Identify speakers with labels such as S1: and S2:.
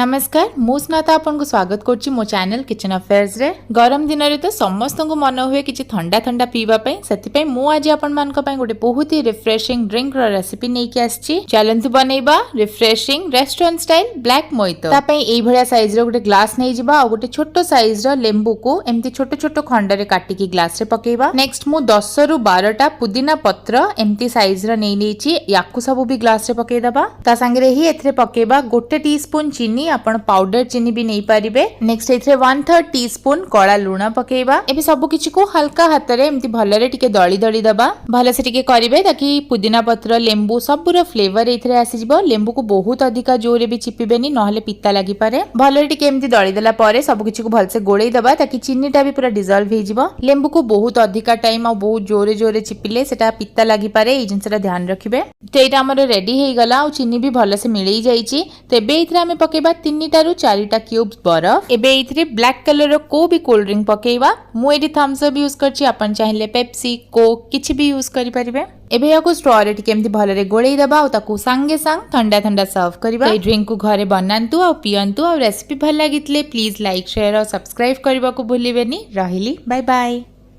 S1: नमस्कार मु स्नाता आपन स्वागत करछि मो चैनल किचन अफेयर्स रे। गरम दिन रे तो समस्त को मन हुए कि ठंडा ठंडा पीवा पई, सेति पई मु आज आपन मान को पई गोटे बहुत ही रिफ्रेशिंग ड्रिंक रो रेसिपी नै के आछि। चलंतु बनेबा refreshing restaurant style black mojito. ता पई एई भलिया साइज रो गोटे ग्लास नै जिबा आ गोटे छोटो साइज रो लेंबू को एम्ति छोटो छोटो खंड रे काटी की ग्लास रे पकेबा। नेक्स्ट मु 10 रु 12 टा पुदीना पत्र एम्ति साइज रो नै नेछि, याकु सब भी ग्लास रे पके दबा। ता संगे रे ही एथरे पकेबा गोटे टीस्पून चीनी, आपण पाउडर चीनी भी नहीं पारिबे। नेक्स्ट एथरे 1/3 टीस्पून कला लूण पकेबा। एबे सब किछि को हल्का हाथ रे एम्ति भलरे टिके दळी दळी दबा। भले से टिके करिवे ताकि पुदीना पत्र लेंबू सबुर फ्लेवर एथरे आसी जिवो। लेंबू को बहुत अधिका जोरे भी चिपिबेनी नहले पित्ता लागि पारे। भलरे टिके एम्ति दळी देला परे सब किछि को भलसे गोळेई दबा ताकि चीनीटा भी पूरा डिसॉल्व हे जिवो। लेंबू को बहुत अधिका टाइम आ बहुत जोरे जोरे चिपिले सेटा पित्ता लागि पारे, ए जिंसटा ध्यान रखिबे। तो एटा हमर रेडी हे गला आ चीनी भी भलसे मिलेई जाईची। तेबे एथरे हमें पकेबा 3 टारू 4 टा क्यूब्स बरफ। एबे एथरे ब्लैक कलर रो को भी कोल्ड ड्रिंक पकेबा। मु एडी थम्सअप यूज करछि, अपन चाहिले पेप्सी कोक किछि भी यूज करि परिबे। एबे याको स्ट्रॉ रे टिके एम्ति भलरे गोळेई दबा आ ताकू संगे संग ठंडा ठंडा सर्व करिबा। ए ड्रिंक को घरे बनांतु आ पियंतु। आ रेसिपी भल लागितले प्लीज लाइक शेयर और सब्सक्राइब करबा को भूलिबेनी। रहिली बाय बाय।